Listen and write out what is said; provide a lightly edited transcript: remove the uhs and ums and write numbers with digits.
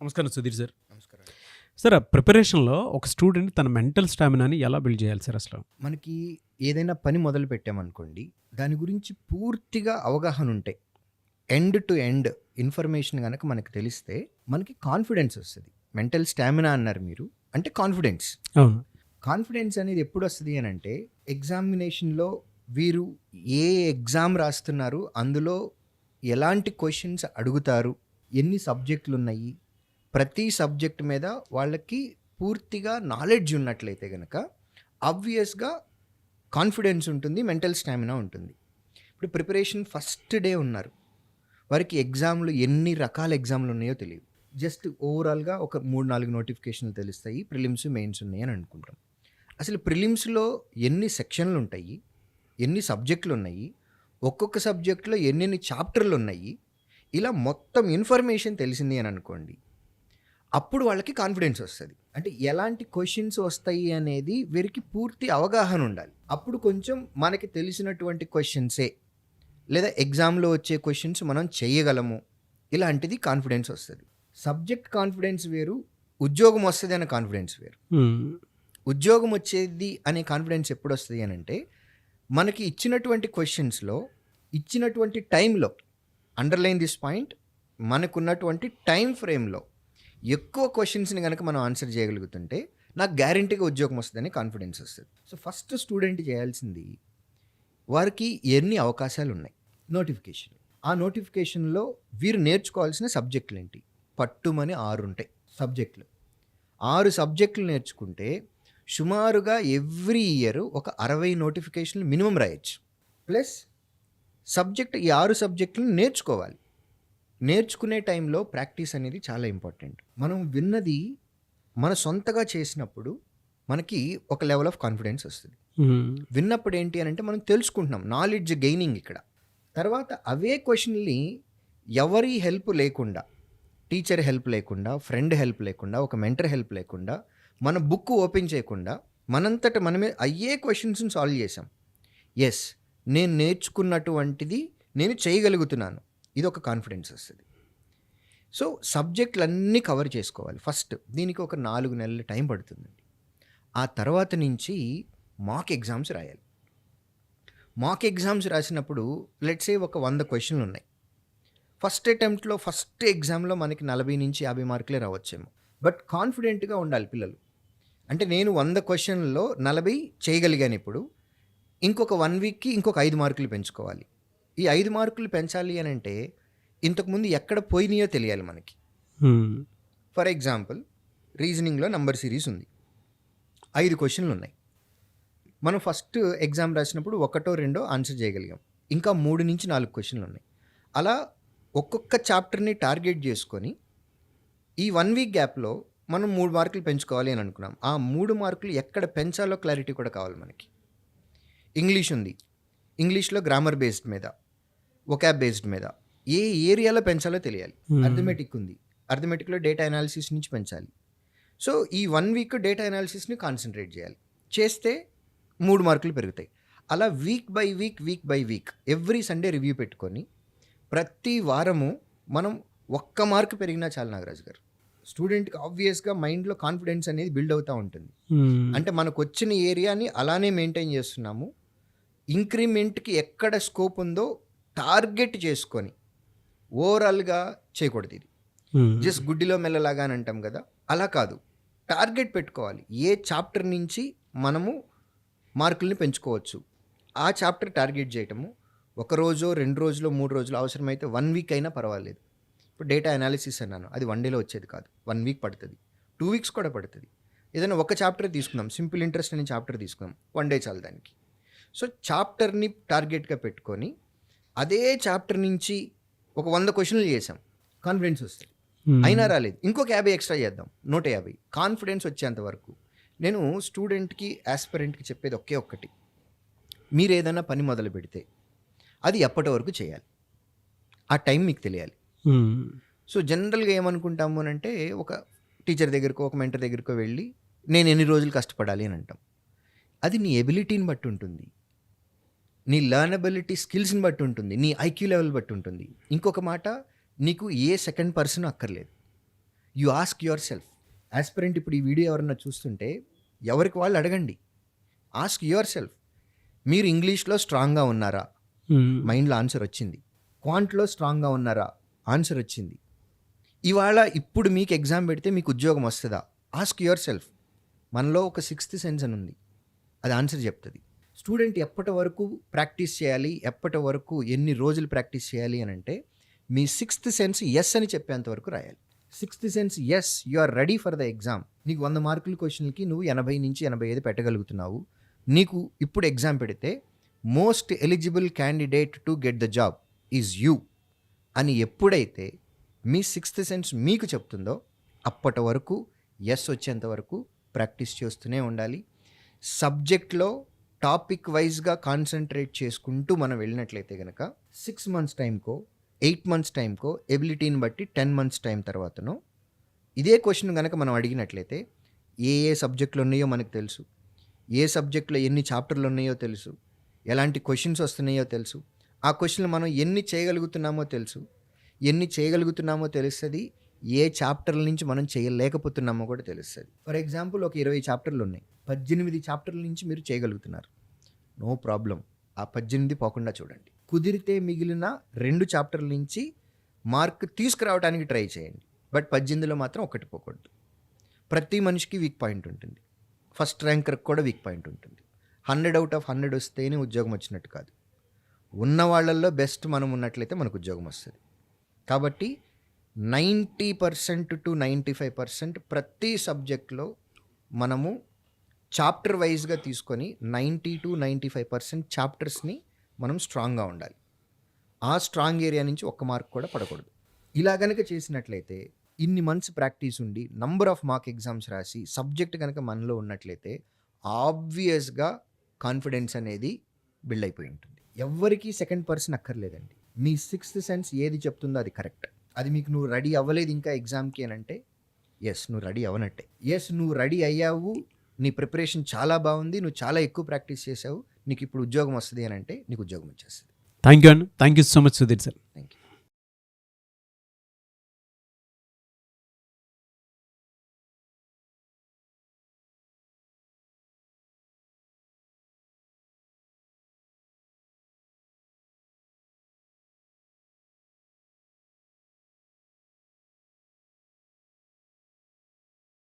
నమస్కారం సుధీర్ సార్. నమస్కారం. సార్, ఆ ప్రిపరేషన్‌లో ఒక స్టూడెంట్ తన మెంటల్ స్టామినాని ఎలా బిల్డ్ చేయాలి సార్ అసలు? మనకి ఏదైనా పని మొదలు పెట్టామనుకోండి, దాని గురించి పూర్తిగా అవగాహన ఉంటే, ఎండ్ టు ఎండ్ ఇన్ఫర్మేషన్ గనక మనకు తెలిస్తే, మనకి కాన్ఫిడెన్స్ వస్తది. మెంటల్ స్టామినా అన్నారు మీరు. అంటే కాన్ఫిడెన్స్. అవును. కాన్ఫిడెన్స్ అనేది ఎప్పుడొస్తది అనంటే, ఎగ్జామినేషన్‌లో వీరు ఏ ఎగ్జామ్ రాస్తున్నారు, అందులో ఎలాంటి క్వెషన్స్ అడుగుతారు, ఎన్ని సబ్జెక్టులున్నాయి, ప్రతి సబ్జెక్ట్ మీద వాళ్ళకి పూర్తిగా నాలెడ్జ్ ఉన్నట్లయితే గనక ఆబ్వియస్‌గా కాన్ఫిడెన్స్ ఉంటుంది, మెంటల్ స్టామినా ఉంటుంది. ఇప్పుడు ప్రిపరేషన్ ఫస్ట్ డే ఉన్నారు. వారికి ఎగ్జామ్‌లు ఎన్ని రకాల ఎగ్జామ్‌లు ఉన్నాయో తెలియదు. జస్ట్ ఓవరాల్‌గా ఒక 3, 4 నోటిఫికేషన్‌లు తెలుస్తాయి. ప్రిలిమ్స్, మెయిన్స్ ఉన్నాయని అనుకుంటాం. అసలు ప్రిలిమ్స్‌లో ఎన్ని సెక్షన్‌లు ఉంటాయి, ఎన్ని సబ్జెక్టులు ఉన్నాయి, ఒక్కొక్క సబ్జెక్ట్‌లో ఎన్నెన్ని చాప్టర్‌లు ఉన్నాయి, ఇలా మొత్తం ఇన్ఫర్మేషన్ తెలిసింది అని అనుకోండి. అప్పుడు వాళ్ళకి కాన్ఫిడెన్స్ వస్తది. అంటే ఎలాంటి క్వెషన్స్ వస్తాయి అనేది వీరికి పూర్తి అవగాహన ఉండాలి. అప్పుడు కొంచెం మనకి తెలిసినటువంటి క్వెషన్సే లేదా ఎగ్జామ్‌లో వచ్చే క్వెషన్స్ మనం చేయగలము. ఇలాంటిది కాన్ఫిడెన్స్ వస్తది. సబ్జెక్ట్ కాన్ఫిడెన్స్ వేరు, ఉద్యోగం వస్తది అనే కాన్ఫిడెన్స్ వేరు. ఉద్యోగం వచ్చేది అనే కాన్ఫిడెన్స్ ఎప్పుడొస్తది అనంటే, మనకి ఇచ్చినటువంటి క్వెషన్స్‌లో, ఇచ్చినటువంటి టైంలో, అండర్‌లైన్ దిస్ పాయింట్, మనకున్నటువంటి టైం ఫ్రేమ్‌లో ఎక్కువ క్వెషన్స్‌ని గనక మనం ఆన్సర్ చేయగలుగుతుంటే, నాకు గ్యారంటీగా ఉద్యోగం వస్తదని కాన్ఫిడెన్స్ వస్తది. సో, ఫస్ట్ స్టూడెంట్ చేయాల్సింది, వారికి ఎన్ని అవకాశాలున్నాయి, నోటిఫికేషన్. ఆ నోటిఫికేషన్‌లో వీరు నేర్చుకోవాల్సిన సబ్జెక్టులేంటి? పట్టుమని 6 ఉంటాయి సబ్జెక్టులు. 6 సబ్జెక్టులు నేర్చుకుంటే, సుమారుగా ఎవ్రీ ఇయర్ ఒక 60 నోటిఫికేషన్‌లు మినిమమ్ రాయొచ్చు. ప్లస్ సబ్జెక్ట్ ఈ 6 సబ్జెక్టులను నేర్చుకోవాలి. నేర్చుకునే టైంలో ప్రాక్టీస్ అనేది చాలా ఇంపార్టెంట్. మనం విన్నది మన సొంతగా చేసినప్పుడు మనకి ఒక లెవెల్ ఆఫ్ కాన్ఫిడెన్స్ వస్తది. విన్నప్పుడు ఏంటి అనంటే మనం తెలుసుకుంటున్నాం. నాలెడ్జ్ గెయినింగ్ ఇక్కడ. తర్వాత అవే క్వెషన్‌ని ఎవరి హెల్ప్ లేకుండా, టీచర్ హెల్ప్ లేకుండా, ఫ్రెండ్ హెల్ప్ లేకుండా, ఒక మెంటర్ హెల్ప్ లేకుండా, మన బుక్ ఓపెన్ చేయకుండా మనంతట మనమే అయ్యే క్వెషన్స్‌ని సాల్వ్ చేసాం. యెస్, నేను నేర్చుకున్నటువంటిది నేను చేయగలుగుతున్నాను. ఇదొక కాన్ఫిడెన్స్ వస్తది. సో, సబ్జెక్టులన్నీ కవర్ చేసుకోవాలి ఫస్ట్. దీనికి ఒక 4 నెలల టైం పడుతుందండి. ఆ తర్వాత నుంచి మాక్ ఎగ్జామ్స్ రాయాలి. మాక్ ఎగ్జామ్స్ రాసినప్పుడు లెట్స్ సే ఒక 100 క్వెషన్‌లున్నాయి. ఫస్ట్ అటెంప్ట్‌లో, ఫస్ట్ ఎగ్జామ్‌లో మనకి 40-50 మార్కులే రావచ్చేమో. బట్ కాన్ఫిడెంట్‌గా ఉండాలి పిల్లలు. అంటే నేను 100 క్వెషన్‌లో 40 చేయగలిగాను ఇప్పుడు. ఇంకొక 1 వీక్‌కి ఇంకొక 5 మార్కులు పెంచుకోవాలి. ఈ 5 మార్కులు పెంచాలి అనంటే, ఇంతకుముందు ఎక్కడ పోయినాయో తెలియాలి మనకి. ఫర్ ఎగ్జాంపుల్, రీజనింగ్‌లో నంబర్ సిరీస్ ఉంది. 5 క్వెషన్‌లున్నాయి. మనం ఫస్ట్ ఎగ్జామ్ రాసినప్పుడు ఒకటో, రెండో ఆన్సర్ చేయగలిగాం. ఇంకా 3-4 క్వెషన్‌లున్నాయి. అలా ఒక్కొక్క చాప్టర్‌ని టార్గెట్ చేసుకొని, ఈ 1 వీక్ గ్యాప్‌లో మనం 3 మార్కులు పెంచుకోవాలి అని అనుకున్నాం. ఆ 3 మార్కులు ఎక్కడ పెంచాలో క్లారిటీ కూడా కావాలి మనకి. ఇంగ్లీష్ ఉంది. ఇంగ్లీష్‌లో గ్రామర్ బేస్డ్ మీద, వొకాబ్ బేస్డ్ మీద ఏ ఏరియాలో పెంచాలో తెలియాలి. అర్థమెటిక్ ఉంది. అర్థమెటిక్‌లో డేటా అనాలిసిస్ నుంచి పెంచాలి. సో, ఈ 1 వీక్ డేటా అనాలిసిస్‌ని కాన్సంట్రేట్ చేయాలి. చేస్తే 3 మార్కులు పెరుగుతాయి. అలా week by week every Sunday review పెట్టుకొని, ప్రతి వారము మనం ఒక్క మార్క్ పెరిగినా చాలు నాగరాజు గారు. స్టూడెంట్‌కి ఆబ్వియస్‌గా మైండ్‌లో కాన్ఫిడెన్స్ అనేది బిల్డ్ అవుతా ఉంటుంది. అంటే మనకొచ్చిన ఏరియాని అలానే మెయింటైన్ చేస్తున్నాము. ఇంక్రిమెంట్‌కి ఎక్కడ స్కోప్ ఉందో టార్గెట్ చేసుకొని, ఓవరాల్‌గా చేయకూడదు ఇది. జస్ట్ గుడ్డిలో మెల్లలాగా అని అంటాం కదా, అలా కాదు. టార్గెట్ పెట్టుకోవాలి. ఏ చాప్టర్ నుంచి మనము మార్కుల్ని పెంచుకోవచ్చు. ఆ చాప్టర్ టార్గెట్ చేయటము. ఒక రోజో, 2 రోజులో, 3 రోజులో, అవసరమైతే 1 వీక్ అయినా పర్వాలేదు. ఇప్పుడు డేటా అనాలిసిస్ అన్నాను. అది 1 డేలో వచ్చేది కాదు. 1 వీక్ పడుతుంది. 2 వీక్స్ కూడా పడుతుంది. ఏదైనా ఒక చాప్టర్ తీసుకుందాం. సింపుల్ ఇంట్రెస్ట్ అనే చాప్టర్ తీసుకుందాం. 1 డే చాలు దానికి. సో, చాప్టర్‌ని టార్గెట్‌గా పెట్టుకొని, అదే చాప్టర్ నుంచి ఒక 100 క్వెషన్‌లు చేసాం. కాన్ఫిడెన్స్ వస్తది. అయినా రాలేదు. ఇంకొక 50 ఎక్స్ట్రా చేద్దాం. 150. కాన్ఫిడెన్స్ వచ్చేంత వరకు. నేను స్టూడెంట్‌కి, యాస్పిరెంట్‌కి చెప్పేది ఒకే ఒక్కటి. మీరేదైనా పని మొదలు పెడితే, అది ఎప్పటి వరకు చేయాలి? ఆ టైం మీకు తెలియాలి. సో, జనరల్‌గా ఏమనుకుంటాము అనంటే, ఒక టీచర్ దగ్గరకో, ఒక మెంటర్ దగ్గరకో వెళ్ళి, నేను ఎన్ని రోజులు కష్టపడాలి అని అంటాం. అది నీ ఎబిలిటీని బట్టి ఉంటుంది. నీ లెర్నబిలిటీ స్కిల్స్‌ని బట్టి ఉంటుంది. నీ ఐక్యూ లెవెల్ బట్టి ఉంటుంది. ఇంకొక మాట, నీకు ఏ సెకండ్ పర్సన్ అక్కర్లేదు. You ask your self. Aspirant ఇప్పుడు ఈ వీడియో ఎవరన్నా చూస్తుంటే ఎవరికి వాళ్ళు అడగండి. Ask your self. మీరు ఇంగ్లీష్లో స్ట్రాంగ్గా ఉన్నారా? మైండ్లో ఆన్సర్ వచ్చింది. క్వాంట్లో స్ట్రాంగ్గా ఉన్నారా? ఆన్సర్ వచ్చింది. ఇవాళ ఇప్పుడు మీకు ఎగ్జామ్ పెడితే మీకు ఉద్యోగం వస్తుందా? Ask your self. మనలో ఒక సిక్స్త్ సెన్స్ అని ఉంది, అది ఆన్సర్ చెప్తుంది. స్టూడెంట్ ఎప్పటి వరకు ప్రాక్టీస్ చేయాలి, ఎప్పటి వరకు ఎన్ని రోజులు ప్రాక్టీస్ చేయాలి అని అంటే మీ సిక్స్త్ సెన్స్ ఎస్ అని చెప్పేంత వరకు రాయాలి. Sixth sense yes, you are ready for the exam. నీకు 100 మార్కుల క్వశ్చన్కి నువ్వు 80 నుంచి 85 పెట్టగలుగుతున్నావు. నీకు ఇప్పుడు ఎగ్జామ్ పెడితే most eligible candidate to get the job is you అని ఎప్పుడైతే మీ సిక్స్త్ సెన్స్ మీకు చెప్తుందో అప్పటి వరకు ఎస్ వచ్చేంత వరకు ప్రాక్టీస్ చేస్తూనే ఉండాలి. సబ్జెక్ట్లో టాపిక్ వైజ్గా కాన్సన్ట్రేట్ చేసుకుంటూ మనం వెళ్ళినట్లయితే కనుక 6 మంత్స్ టైంకో 8 మంత్స్ టైంకో ఎబిలిటీని బట్టి 10 మంత్స్ టైం తర్వాతనో ఇదే క్వశ్చన్ కనుక మనం అడిగినట్లయితే ఏ సబ్జెక్టులు ఉన్నాయో మనకు తెలుసు, ఏ సబ్జెక్టులో ఎన్ని చాప్టర్లు ఉన్నాయో తెలుసు, ఎలాంటి క్వశ్చన్స్ వస్తున్నాయో తెలుసు, ఆ క్వశ్చన్లు మనం ఎన్ని చేయగలుగుతున్నామో తెలుసు. ఎన్ని చేయగలుగుతున్నామో తెలుస్తుంది, ఏ చాప్టర్ల నుంచి మనం చేయలేకపోతున్నామో కూడా తెలుస్తుంది. ఫర్ ఎగ్జాంపుల్ ఒక 20 చాప్టర్లు ఉన్నాయి, 18 చాప్టర్ల నుంచి మీరు చేయగలుగుతున్నారు, నో ప్రాబ్లం. ఆ 18 పోకుండా చూడండి. కుదిరితే మిగిలిన 2 చాప్టర్ల నుంచి మార్క్ తీసుకురావడానికి ట్రై చేయండి. బట్ 18లో మాత్రం ఒకటి పోకూడదు. ప్రతి మనిషికి వీక్ పాయింట్ ఉంటుంది. ఫస్ట్ ర్యాంకర్కి కూడా వీక్ పాయింట్ ఉంటుంది. 100 out of 100 వస్తేనే ఉద్యోగం వచ్చినట్టు కాదు. ఉన్న వాళ్ళల్లో బెస్ట్ మనం ఉన్నట్లయితే మనకు ఉద్యోగం వస్తుంది. కాబట్టి 90% to 95% ప్రతి సబ్జెక్ట్లో మనము చాప్టర్ వైజ్గా తీసుకొని 90 to 95% చాప్టర్స్ని మనం స్ట్రాంగ్గా ఉండాలి. ఆ స్ట్రాంగ్ ఏరియా నుంచి ఒక్క మార్క్ కూడా పడకూడదు. ఇలా కనుక చేసినట్లయితే ఇన్ని మంత్స్ ప్రాక్టీస్ ఉండి నంబర్ ఆఫ్ మార్క్ ఎగ్జామ్స్ రాసి సబ్జెక్ట్ కనుక మనలో ఉన్నట్లయితే ఆబ్వియస్గా కాన్ఫిడెన్స్ అనేది బిల్డ్ అయిపోయి ఉంటుంది. ఎవ్వరికీ సెకండ్ పర్సన్ అక్కర్లేదండి. మీ సిక్స్త్ సెన్స్ ఏది చెప్తుందో అది కరెక్ట్. అది మీకు నువ్వు రెడీ అవ్వలేదు ఇంకా ఎగ్జామ్కి అని అంటే ఎస్ నువ్వు రెడీ అవ్వనట్టే. ఎస్ నువ్వు రెడీ అయ్యావు, నీ ప్రిపరేషన్ చాలా బాగుంది, నువ్వు చాలా ఎక్కువ ప్రాక్టీస్ చేసావు, నీకు ఇప్పుడు ఉద్యోగం వస్తుంది అని అంటే నీకు ఉద్యోగం వచ్చేస్తుంది. థ్యాంక్ యూ అండి. Thank you so much Sudheer sir. Thank you.